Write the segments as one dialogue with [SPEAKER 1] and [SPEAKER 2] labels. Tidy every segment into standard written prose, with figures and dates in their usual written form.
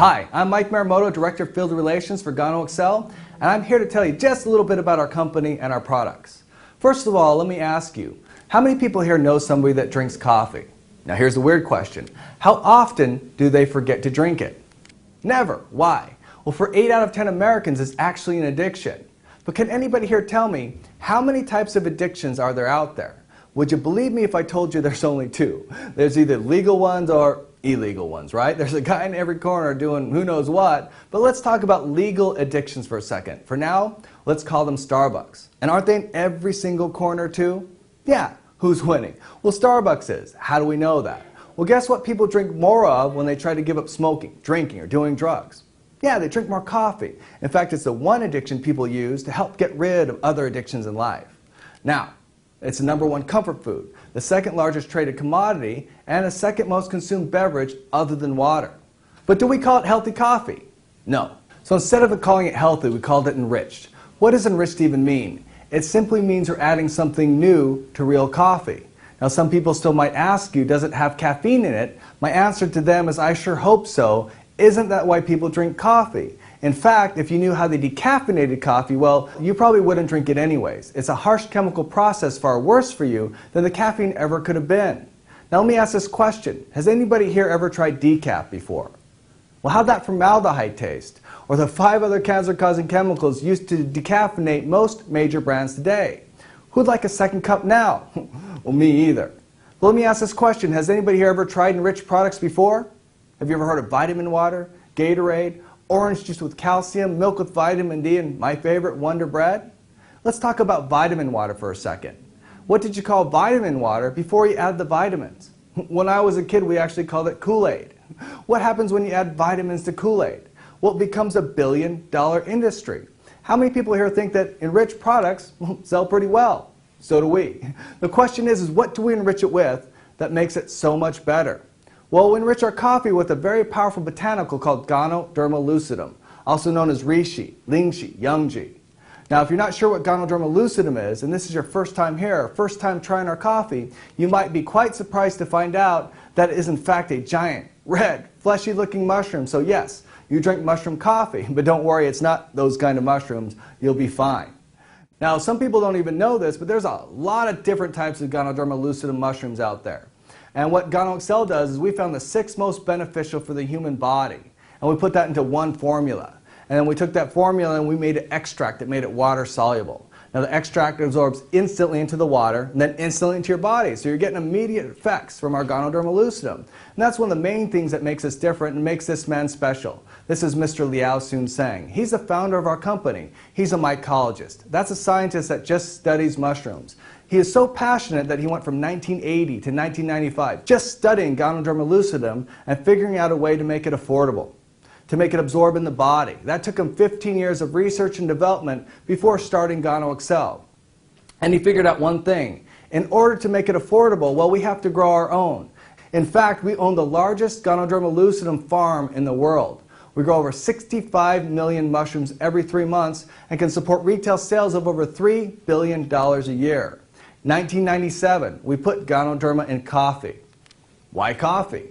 [SPEAKER 1] Hi, I'm Mike Maramoto, Director of Field Relations for Gano and I'm here to tell you just a little bit about our company and our products. First of all, let me ask you, how many people here know somebody that drinks coffee? Now here's a weird question. How often do they forget to drink it? Never. Why? Well, for 8 out of 10 Americans, it's actually an addiction. But can anybody here tell me, how many types of addictions are there out there? Would you believe me if I told you there's only two? There's either legal ones or illegal ones, right? There's a guy in every corner doing who knows what. But let's talk about legal addictions for a second. For now, let's call them Starbucks. And aren't they in every single corner too? Yeah, who's winning? Well, Starbucks is. How do we know that? Well, guess what people drink more of when they try to give up smoking, drinking, or doing drugs? Yeah, they drink more coffee. In fact, it's the one addiction people use to help get rid of other addictions in life. Now, it's the #1 comfort food, the second largest traded commodity, and the second most consumed beverage other than water. But do we call it healthy coffee? No. So instead of calling it healthy, we called it enriched. What does enriched even mean? It simply means we're adding something new to real coffee. Now some people still might ask you, does it have caffeine in it? My answer to them is, I sure hope so. Isn't that why people drink coffee? In fact, if you knew how they decaffeinated coffee, well, you probably wouldn't drink it anyways. It's a harsh chemical process far worse for you than the caffeine ever could have been. Now let me ask this question. Has anybody here ever tried decaf before? Well, how'd that formaldehyde taste? Or the 5 other cancer-causing chemicals used to decaffeinate most major brands today? Who'd like a second cup now? Well, me either. But let me ask this question. Has anybody here ever tried enriched products before? Have you ever heard of vitamin water, Gatorade, orange juice with calcium, milk with vitamin D, and my favorite, Wonder Bread? Let's talk about vitamin water for a second. What did you call vitamin water before you add the vitamins? When I was a kid, we actually called it Kool-Aid. What happens when you add vitamins to Kool-Aid? Well, it becomes a billion-dollar industry. How many people here think that enriched products sell pretty well? So do we. The question is what do we enrich it with that makes it so much better? Well, we enrich our coffee with a very powerful botanical called Gano lucidum, also known as reishi, lingshi, yangji. Now, if you're not sure what Gano lucidum is, and this is your first time here, first time trying our coffee, you might be quite surprised to find out that it is in fact a giant, red, fleshy-looking mushroom. So yes, you drink mushroom coffee, but don't worry, it's not those kind of mushrooms. You'll be fine. Now, some people don't even know this, but there's a lot of different types of Gano lucidum mushrooms out there. And what Gano does is we found the 6 most beneficial for the human body. And we put that into one formula. And then we took that formula and we made an extract that made it water soluble. Now the extract absorbs instantly into the water and then instantly into your body. So you're getting immediate effects from our Gano lucidum. And that's one of the main things that makes us different and makes this man special. This is Mr. Liao Soon Sang. He's the founder of our company. He's a mycologist. That's a scientist that just studies mushrooms. He is so passionate that he went from 1980 to 1995 just studying Gano lucidum and figuring out a way to make it affordable, to make it absorb in the body. That took him 15 years of research and development before starting Gano. And he figured out one thing. In order to make it affordable, well, we have to grow our own. In fact, we own the largest Gano lucidum farm in the world. We grow over 65 million mushrooms every 3 months and can support retail sales of over $3 billion a year. 1997, we put Gano in coffee. Why coffee?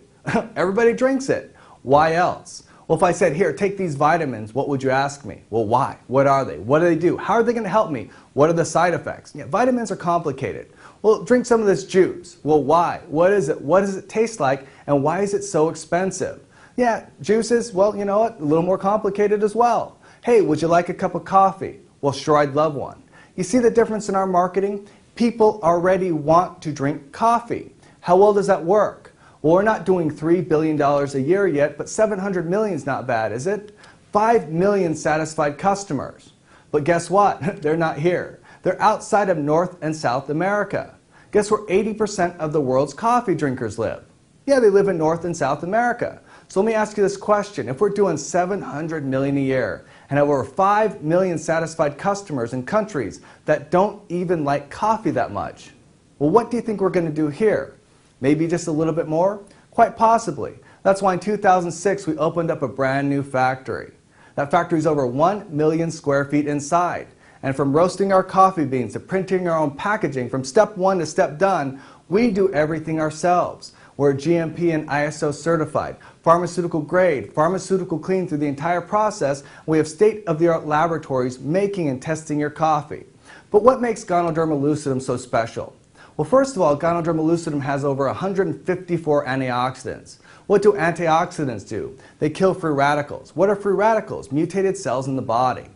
[SPEAKER 1] Everybody drinks it. Why else? Well, if I said, here, take these vitamins, what would you ask me? Well, why? What are they? What do they do? How are they going to help me? What are the side effects? Yeah, vitamins are complicated. Well, drink some of this juice. Well, why? What is it? What does it taste like? And why is it so expensive? Yeah, juices, well, you know what? A little more complicated as well. Hey, would you like a cup of coffee? Well, sure, I'd love one. You see the difference in our marketing? People already want to drink coffee. How well does that work? Well, we're not doing $3 billion a year yet, but 700 million is not bad, is it? 5 million satisfied customers. But guess what? They're not here. They're outside of North and South America. Guess where 80% of the world's coffee drinkers live? Yeah, they live in North and South America. So let me ask you this question. If we're doing 700 million a year and have over 5 million satisfied customers in countries that don't even like coffee that much, well, what do you think we're going to do here? Maybe just a little bit more? Quite possibly. That's why in 2006 we opened up a brand new factory. That factory is over 1 million square feet inside. And from roasting our coffee beans to printing our own packaging, from step 1 to step done, we do everything ourselves. We're GMP and ISO certified, pharmaceutical grade, pharmaceutical clean through the entire process. We have state-of-the-art laboratories making and testing your coffee. But what makes Ganoderma lucidum so special? Well, first of all, Ganoderma lucidum has over 154 antioxidants. What do antioxidants do? They kill free radicals. What are free radicals? Mutated cells in the body.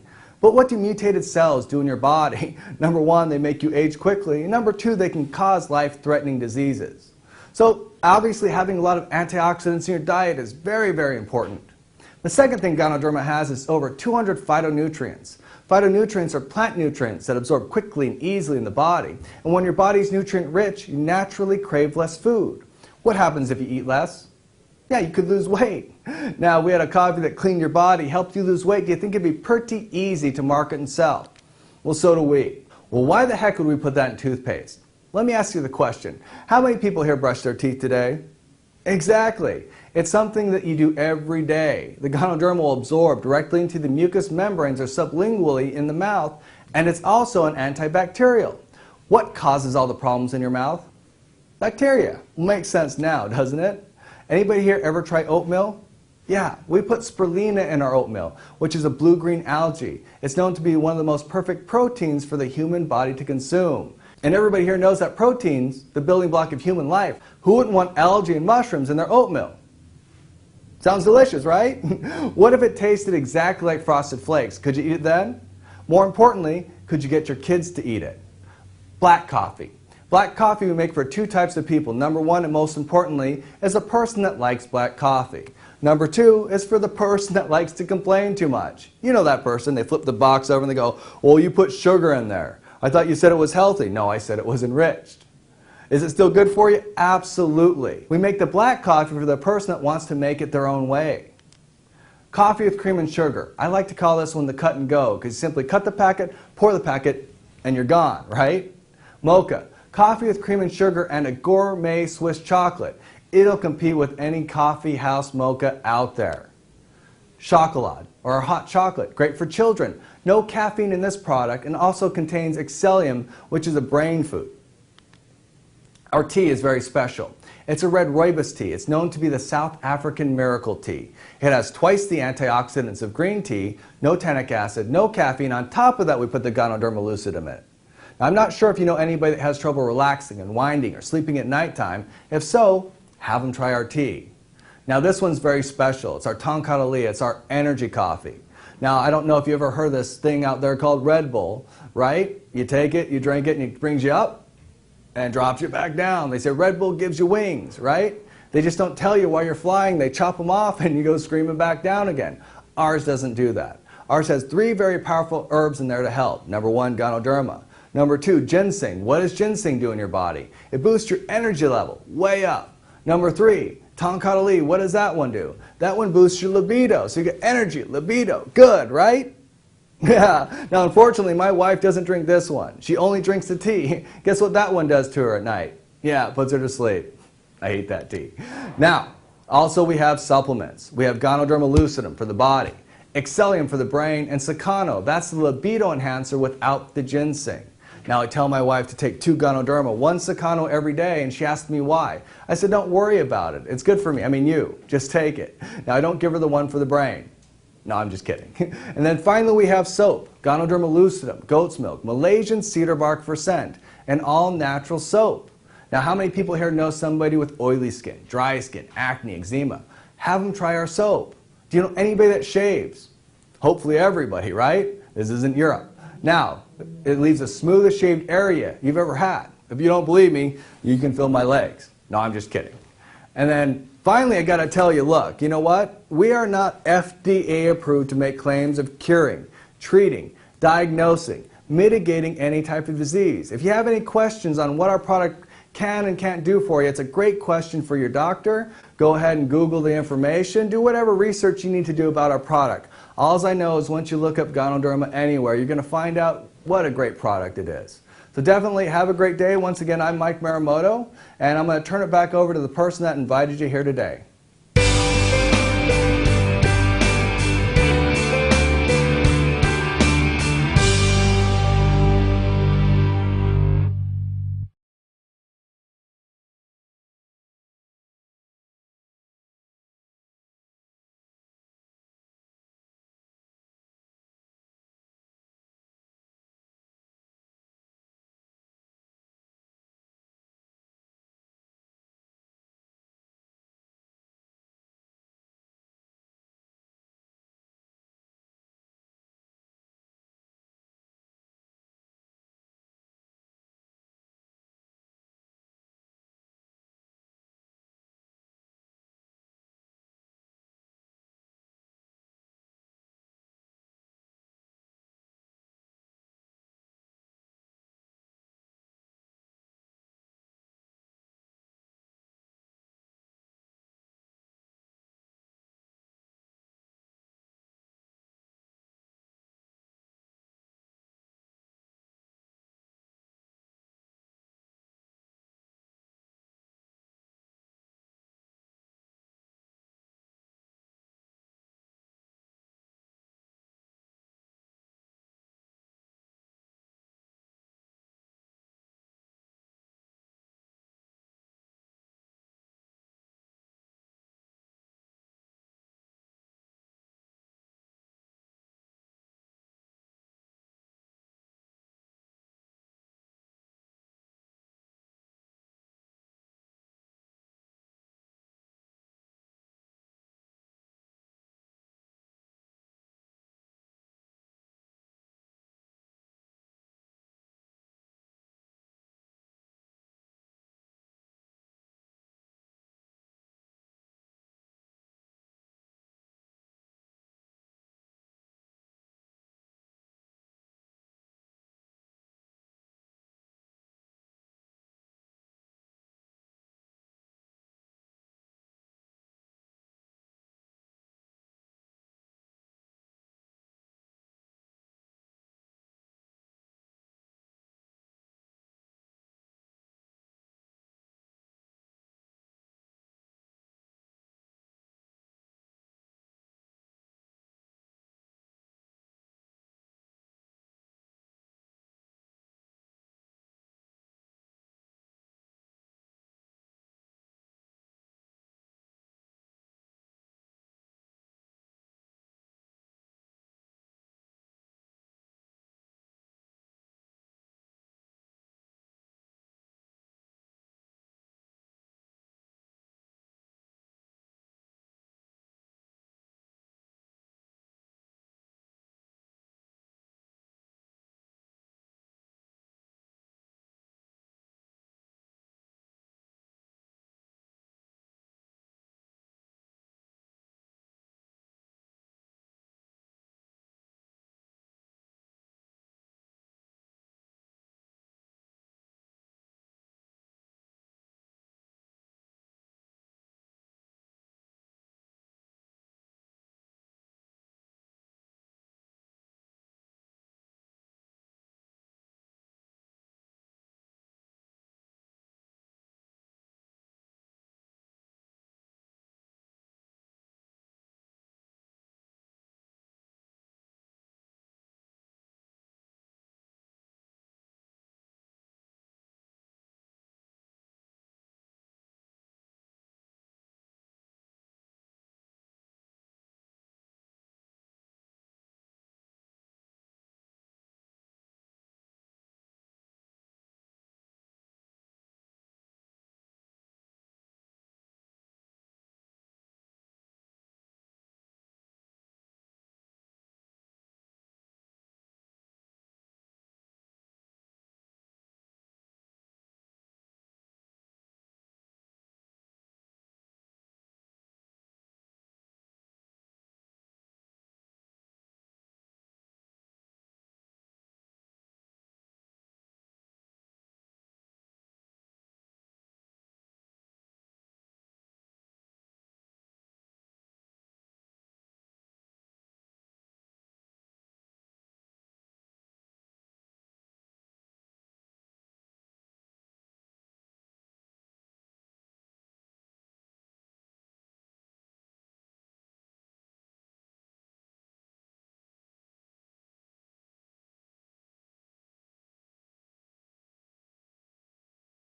[SPEAKER 1] But what do mutated cells do in your body? Number one, they make you age quickly. And number two, they can cause life-threatening diseases. So obviously having a lot of antioxidants in your diet is very, very important. The second thing Ganoderma has is over 200 phytonutrients. Phytonutrients are plant nutrients that absorb quickly and easily in the body. And when your body's nutrient rich, you naturally crave less food. What happens if you eat less? Yeah, you could lose weight. Now, we had a coffee that cleaned your body, helped you lose weight. Do you think it'd be pretty easy to market and sell? Well, so do we. Well, why the heck would we put that in toothpaste? Let me ask you the question. How many people here brush their teeth today? Exactly. It's something that you do every day. The Ganoderma will absorb directly into the mucous membranes or sublingually in the mouth, and it's also an antibacterial. What causes all the problems in your mouth? Bacteria. Makes sense now, doesn't it? Anybody here ever try oatmeal? Yeah, we put spirulina in our oatmeal, which is a blue-green algae. It's known to be one of the most perfect proteins for the human body to consume. And everybody here knows that proteins, the building block of human life. Who wouldn't want algae and mushrooms in their oatmeal? Sounds delicious, right? What if it tasted exactly like Frosted Flakes? Could you eat it then? More importantly, could you get your kids to eat it? Black coffee. Black coffee we make for two types of people. Number one, and most importantly, is a person that likes black coffee. Number two is for the person that likes to complain too much. You know that person, they flip the box over and they go, well, you put sugar in there. I thought you said it was healthy. No, I said it was enriched. Is it still good for you? Absolutely. We make the black coffee for the person that wants to make it their own way. Coffee with cream and sugar. I like to call this one the cut and go, because you simply cut the packet, pour the packet, and you're gone, right? Mocha. Coffee with cream and sugar and a gourmet Swiss chocolate. It'll compete with any coffee house mocha out there. Chocolat, or hot chocolate, great for children. No caffeine in this product, and also contains excellium, which is a brain food. Our tea is very special. It's a red rooibos tea. It's known to be the South African miracle tea. It has twice the antioxidants of green tea, no tannic acid, no caffeine. On top of that, we put the Ganoderma lucidum in it. Now, I'm not sure if you know anybody that has trouble relaxing, unwinding, or sleeping at nighttime. If so, have them try our tea. Now, this one's very special. It's our Tonkatali. It's our energy coffee. Now, I don't know if you ever heard this thing out there called Red Bull, right? You take it, you drink it, and it brings you up and drops you back down. They say Red Bull gives you wings, right? They just don't tell you while you're flying. They chop them off and you go screaming back down again. Ours doesn't do that. Ours has three very powerful herbs in there to help. Number one, Ganoderma. Number two, ginseng. What does ginseng do in your body? It boosts your energy level way up. Number three, Tonkatali. What does that one do? That one boosts your libido. So you get energy, libido. Good, right? Yeah. Now, unfortunately, my wife doesn't drink this one. She only drinks the tea. Guess what that one does to her at night? Yeah, it puts her to sleep. I hate that tea. Now, also we have supplements. We have Ganoderma lucidum for the body, excellium for the brain, and Sakano. That's the libido enhancer without the ginseng. Now, I tell my wife to take 2 Ganoderma, 1 Sakano every day, and she asked me why. I said, don't worry about it. It's good for me. I mean, you. Just take it. Now, I don't give her the one for the brain. No, I'm just kidding. And then finally, we have soap, Ganoderma lucidum, goat's milk, Malaysian cedar bark for scent, and all-natural soap. Now, how many people here know somebody with oily skin, dry skin, acne, eczema? Have them try our soap. Do you know anybody that shaves? Hopefully everybody, right? This isn't Europe. Now, it leaves the smoothest shaved area you've ever had. If you don't believe me, you can feel my legs. No, I'm just kidding. And then finally, I got to tell you, look, you know what? We are not FDA approved to make claims of curing, treating, diagnosing, mitigating any type of disease. If you have any questions on what our product can and can't do for you, it's a great question for your doctor. Go ahead and Google the information. Do whatever research you need to do about our product. All I know is once you look up Ganoderma anywhere, you're going to find out what a great product it is. So definitely have a great day. Once again, I'm Mike Maramoto, and I'm going to turn it back over to the person that invited you here today.